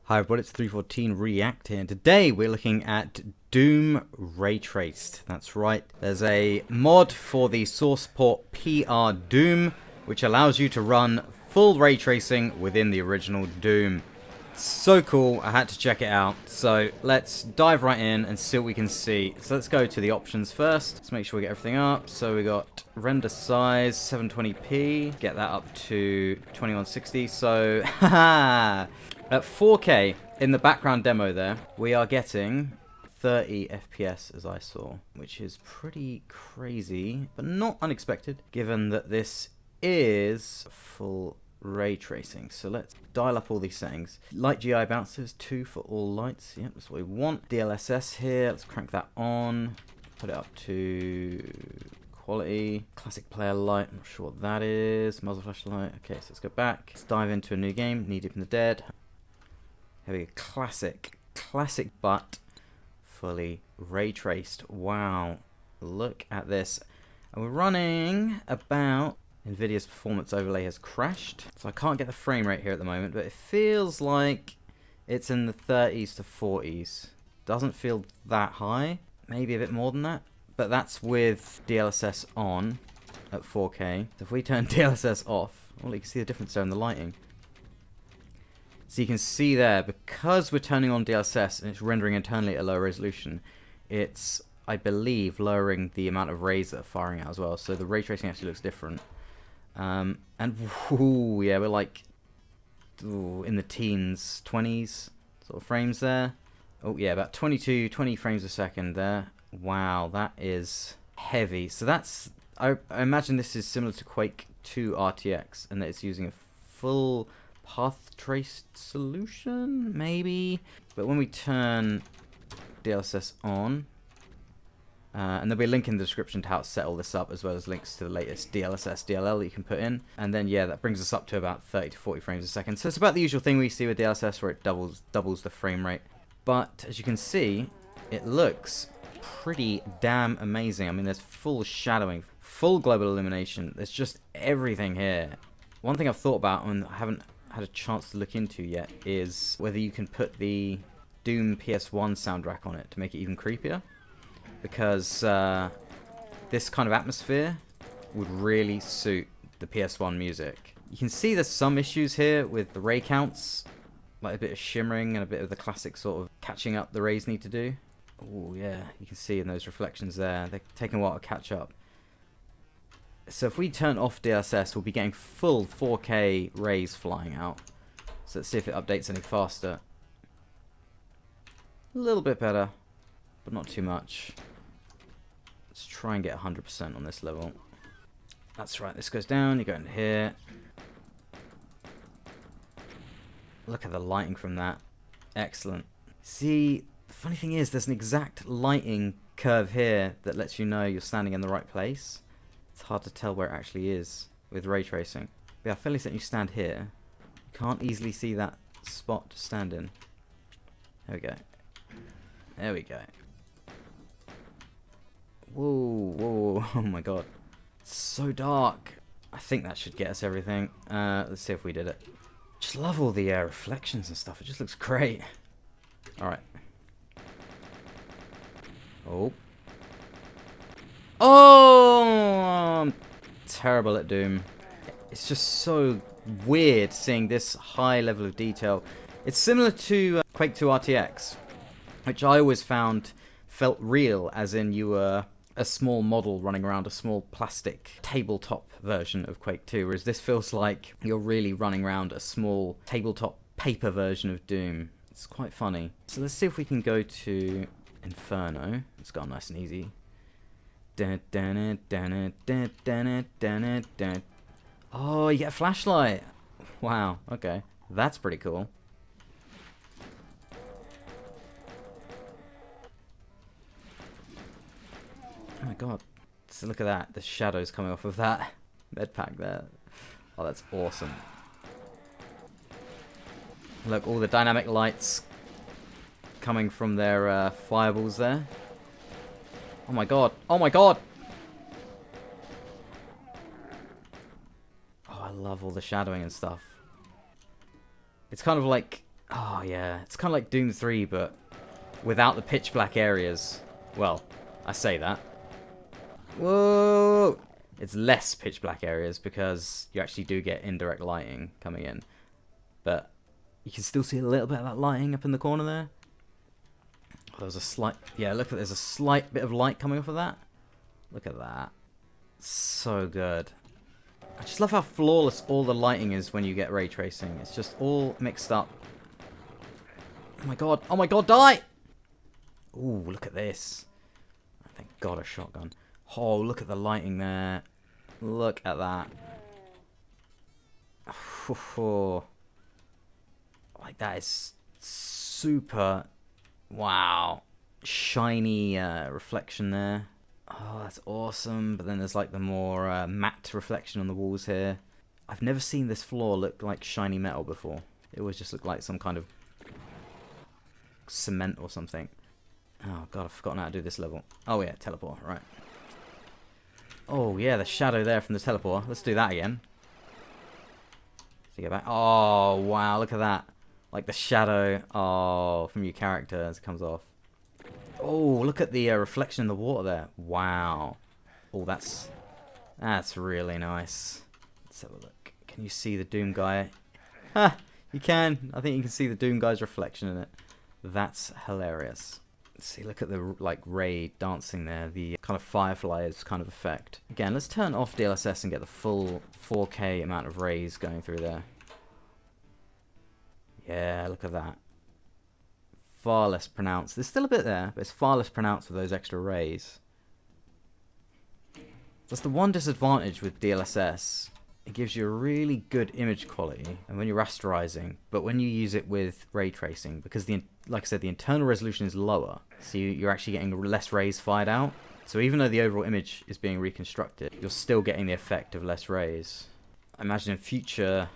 Hi everybody, it's 314 React here, and today we're looking at Doom Ray Traced. That's right, there's a mod for the source port PrBoomRT, which allows you to run full ray tracing within the original Doom. So cool, I had to check it out. So let's dive right in and see what we can see. So let's go to the options first. Let's make sure we get everything up. So we got render size 720p, get that up to 2160. So haha. At 4K, in the background demo there, we are getting 30 FPS as I saw, which is pretty crazy, but not unexpected, given that this is full ray tracing. So let's dial up all these settings. Light GI bouncers, 2 for all lights. Yep, that's what we want. DLSS here, let's crank that on. Put it up to quality. Classic player light, I'm not sure what that is. Muzzle flash light. Okay, so let's go back. Let's dive into a new game, Knee Deep in the Dead. Here we go, classic but fully ray traced. Wow, look at this. And we're running about, Nvidia's performance overlay has crashed, so I can't get the frame rate here at the moment, but it feels like it's in the 30s to 40s. Doesn't feel that high, maybe a bit more than that, but that's with DLSS on at 4K. So if we turn DLSS off, well, you can see the difference there in the lighting. So you can see there, because we're turning on DLSS and it's rendering internally at a lower resolution, it's, I believe, lowering the amount of rays that are firing out as well. So the ray tracing actually looks different. And ooh, yeah, we're like in the teens, 20s sort of frames there. Oh yeah, about 20 frames a second there. Wow, that is heavy. So that's, I imagine this is similar to Quake 2 RTX, and that it's using a full path traced solution, maybe. But when we turn DLSS on, and there'll be a link in the description to how to set all this up, as well as links to the latest DLSS DLL that you can put in. And then yeah, that brings us up to about 30 to 40 frames a second. So it's about the usual thing we see with DLSS, where it doubles the frame rate. But as you can see, it looks pretty damn amazing. I mean, there's full shadowing, full global illumination. There's just everything here. One thing I've thought about, and I haven't had a chance to look into yet, is whether you can put the Doom PS1 soundtrack on it to make it even creepier, because this kind of atmosphere would really suit the PS1 music. You can see there's some issues here with the ray counts, like a bit of shimmering and a bit of the classic sort of catching up the rays need to do. Oh yeah, you can see in those reflections there, they're taking a while to catch up. So if we turn off DLSS, we'll be getting full 4K rays flying out. So let's see if it updates any faster. A little bit better, but not too much. Let's try and get 100% on this level. That's right, this goes down, you go into here. Look at the lighting from that. Excellent. See, the funny thing is, there's an exact lighting curve here that lets you know you're standing in the right place. It's hard to tell where it actually is with ray tracing. But yeah, fairly certain you stand here. You can't easily see that spot to stand in. There we go. There we go. Whoa, whoa, oh my god. It's so dark. I think that should get us everything. Let's see if we did it. Just love all the reflections and stuff. It just looks great. Alright. Oh. Oh, I'm terrible at Doom. It's just so weird seeing this high level of detail. It's similar to Quake 2 RTX, which I always found felt real, as in you were a small model running around a small plastic tabletop version of Quake 2, whereas this feels like you're really running around a small tabletop paper version of Doom. It's quite funny. So let's see if we can go to Inferno. It's got nice and easy. Oh, you get a flashlight. Wow, okay. That's pretty cool. Oh my god. So look at that. The shadows coming off of that med pack there. Oh, that's awesome. Look, all the dynamic lights coming from their fireballs there. Oh my god. Oh my god! Oh, I love all the shadowing and stuff. It's kind of like Oh yeah, it's kind of like Doom 3, but without the pitch black areas. Well, I say that. Whoa! It's less pitch black areas because you actually do get indirect lighting coming in. But you can still see a little bit of that lighting up in the corner there. Oh, there's a slight... Yeah, look, there's a slight bit of light coming off of that. Look at that. So good. I just love how flawless all the lighting is when you get ray tracing. It's just all mixed up. Oh my god. Oh my god, die! Ooh, look at this. Thank god, a shotgun. Oh, look at the lighting there. Look at that. Like, that is super... Wow. Shiny reflection there. Oh, that's awesome. But then there's like the more matte reflection on the walls here. I've never seen this floor look like shiny metal before. It always just looked like some kind of cement or something. Oh god, I've forgotten how to do this level. Oh yeah, teleport, right. Oh yeah, the shadow there from the teleport. Let's do that again. So get back. Oh wow, look at that. Like the shadow from your character as it comes off. Oh, look at the reflection in the water there. Wow. Oh, that's really nice. Let's have a look. Can you see the Doom guy? Ha! You can. I think you can see the Doom guy's reflection in it. That's hilarious. Let's see, look at the like ray dancing there. The kind of fireflies kind of effect. Again, let's turn off DLSS and get the full 4K amount of rays going through there. Yeah, look at that. Far less pronounced. There's still a bit there, but it's far less pronounced with those extra rays. That's the one disadvantage with DLSS. It gives you a really good image quality, and when you're rasterizing, but when you use it with ray tracing, because like I said, the internal resolution is lower, so you're actually getting less rays fired out. So even though the overall image is being reconstructed, you're still getting the effect of less rays. I imagine in future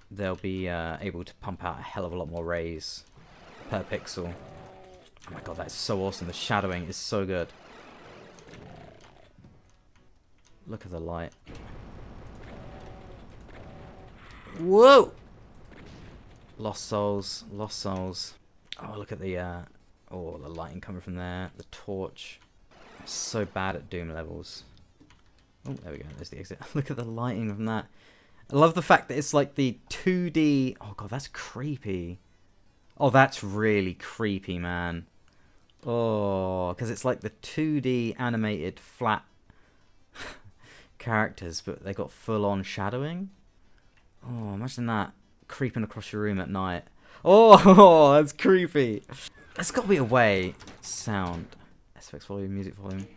they'll be able to pump out a hell of a lot more rays per pixel. Oh my god, that is so awesome. The shadowing is so good. Look at the light. Whoa! Lost souls, lost souls. Oh, look at the the lighting coming from there. The torch. I'm so bad at Doom levels. Oh, there we go. There's the exit. Look at the lighting from that. I love the fact that it's like the 2D... Oh god, that's creepy. Oh, that's really creepy, man. Oh, because it's like the 2D animated flat characters, but they got full-on shadowing. Oh, imagine that creeping across your room at night. Oh, that's creepy. There's got to be a way. Sound. SFX volume, music volume.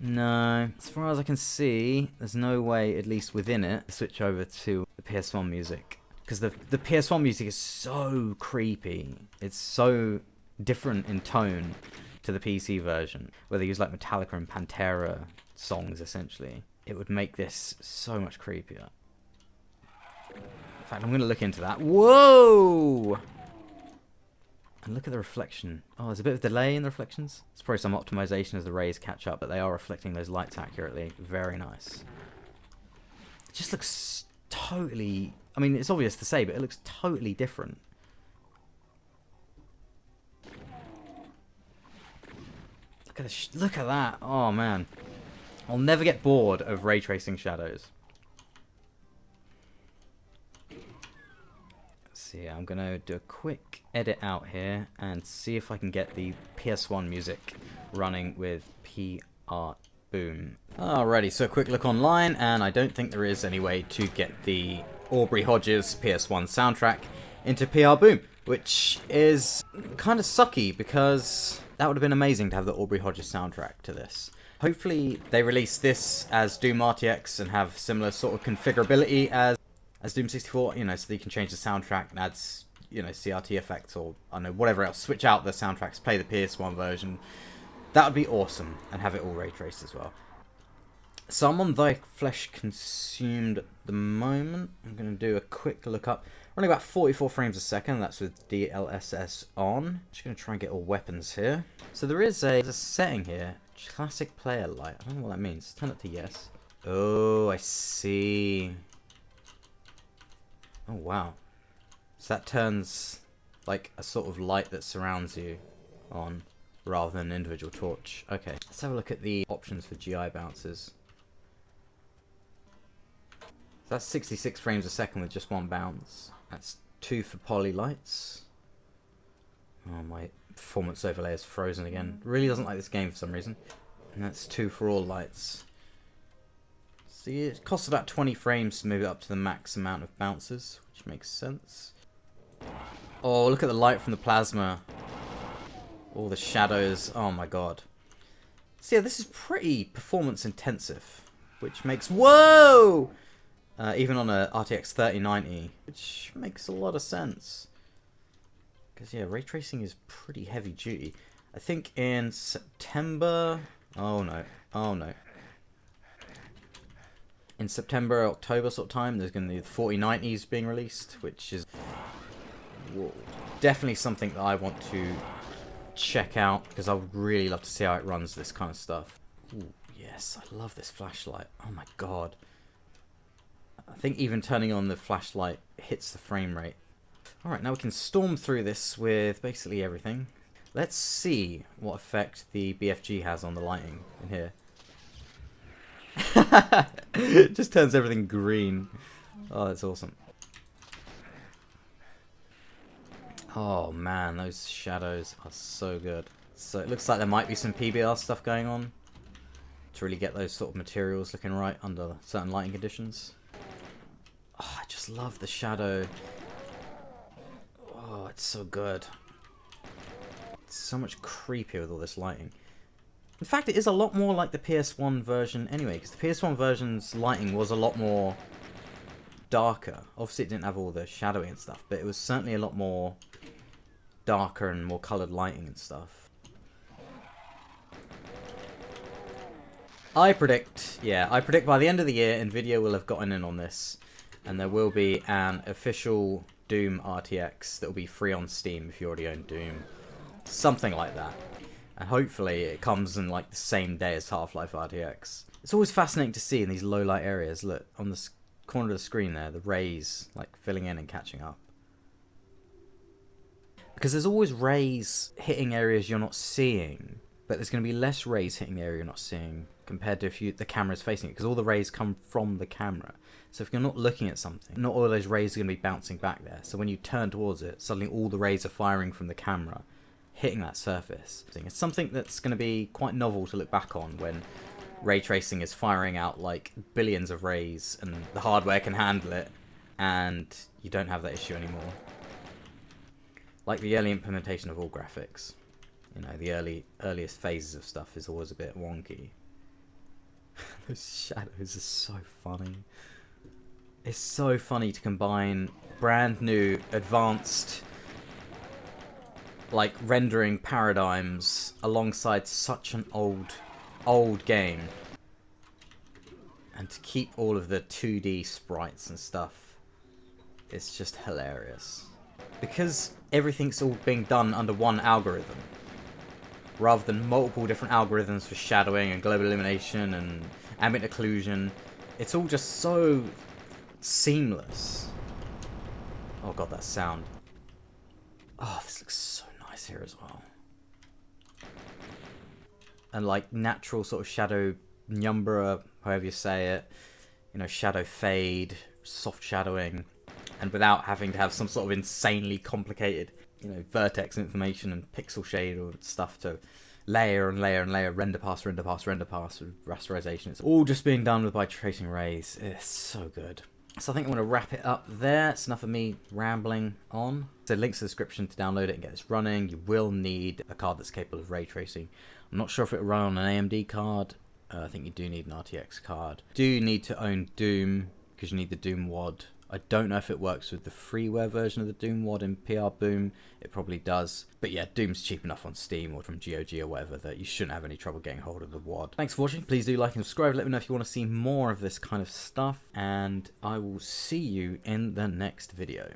No. As far as I can see, there's no way, at least within it, to switch over to the PS1 music. Because the PS1 music is so creepy. It's so different in tone to the PC version, where they use like Metallica and Pantera songs, essentially. It would make this so much creepier. In fact, I'm going to look into that. Whoa! And look at the reflection. Oh, there's a bit of delay in the reflections. It's probably some optimization as the rays catch up, but they are reflecting those lights accurately. Very nice. It just looks totally... I mean, it's obvious to say, but it looks totally different. Look at that. Oh, man. I'll never get bored of ray tracing shadows. So yeah, I'm going to do a quick edit out here and see if I can get the PS1 music running with PrBoom. Alrighty, so a quick look online, and I don't think there is any way to get the Aubrey Hodges PS1 soundtrack into PrBoom, which is kind of sucky because that would have been amazing to have the Aubrey Hodges soundtrack to this. Hopefully they release this as Doom RTX and have similar sort of configurability as Doom 64, you know, so that you can change the soundtrack and add, you know, CRT effects or, I don't know, whatever else. Switch out the soundtracks, play the PS1 version. That would be awesome, and have it all ray traced as well. So I'm on Thy Flesh Consumed at the moment. I'm going to do a quick look up. Running about 44 frames a second, that's with DLSS on. Just going to try and get all weapons here. So there's a setting here, classic player light. I don't know what that means. Turn it to yes. Oh, I see. Oh, wow. So that turns like a sort of light that surrounds you on, rather than an individual torch. Okay, let's have a look at the options for GI bounces. So that's 66 frames a second with just one bounce. That's 2 for poly lights. Oh, my performance overlay is frozen again. Really doesn't like this game for some reason. And that's 2 for all lights. See, it costs about 20 frames to move it up to the max amount of bounces, which makes sense. Oh, look at the light from the plasma. All the shadows. Oh my god. So yeah, this is pretty performance intensive, which makes... Whoa! Even on a RTX 3090, which makes a lot of sense. Because yeah, ray tracing is pretty heavy duty. I think in September... Oh no. Oh no. In September, October sort of time, there's going to be the 4090s being released, which is definitely something that I want to check out, because I would really love to see how it runs this kind of stuff. Ooh, yes, I love this flashlight. Oh my god. I think even turning on the flashlight hits the frame rate. Alright, now we can storm through this with basically everything. Let's see what effect the BFG has on the lighting in here. It just turns everything green. Oh, that's awesome. Oh man, those shadows are so good. So it looks like there might be some PBR stuff going on to really get those sort of materials looking right under certain lighting conditions. Oh, I just love the shadow. Oh, it's so good. It's so much creepier with all this lighting. In fact, it is a lot more like the PS1 version anyway, because the PS1 version's lighting was a lot more darker. Obviously, it didn't have all the shadowing and stuff, but it was certainly a lot more darker and more coloured lighting and stuff. I predict by the end of the year, Nvidia will have gotten in on this, and there will be an official Doom RTX that will be free on Steam if you already own Doom. Something like that. And hopefully it comes in like the same day as Half-Life RTX. It's always fascinating to see in these low light areas. Look, on the corner of the screen there, the rays like filling in and catching up. Because there's always rays hitting areas you're not seeing, but there's going to be less rays hitting the area you're not seeing compared to if the camera's facing it, because all the rays come from the camera. So if you're not looking at something, not all of those rays are going to be bouncing back there. So when you turn towards it, suddenly all the rays are firing from the camera, hitting that surface. It's something that's going to be quite novel to look back on when ray tracing is firing out like billions of rays and the hardware can handle it and you don't have that issue anymore. Like the early implementation of all graphics. You know, the earliest phases of stuff is always a bit wonky. Those shadows are so funny. It's so funny to combine brand new, advanced like rendering paradigms alongside such an old game, and to keep all of the 2D sprites and stuff. It's just hilarious because everything's all being done under one algorithm rather than multiple different algorithms for shadowing and global illumination and ambient occlusion. It's all just so seamless. Oh god, that sound. Oh, this looks so nice here as well. And like natural sort of shadow penumbra, however you say it, you know, shadow fade, soft shadowing, and without having to have some sort of insanely complicated, you know, vertex information and pixel shade or stuff to layer and layer and layer, render pass, render pass, render pass, rasterization. It's all just being done by tracing rays. It's so good. So I think I'm going to wrap it up there. It's enough of me rambling on. So links in the description to download it and get this running. You will need a card that's capable of ray tracing. I'm not sure if it'll run on an AMD card. I think you do need an RTX card. Do need to own Doom because you need the Doom WAD. I don't know if it works with the freeware version of the Doom WAD in PrBoom. It probably does. But yeah, Doom's cheap enough on Steam or from GOG or whatever that you shouldn't have any trouble getting hold of the WAD. Thanks for watching. Please do like and subscribe. Let me know if you want to see more of this kind of stuff. And I will see you in the next video.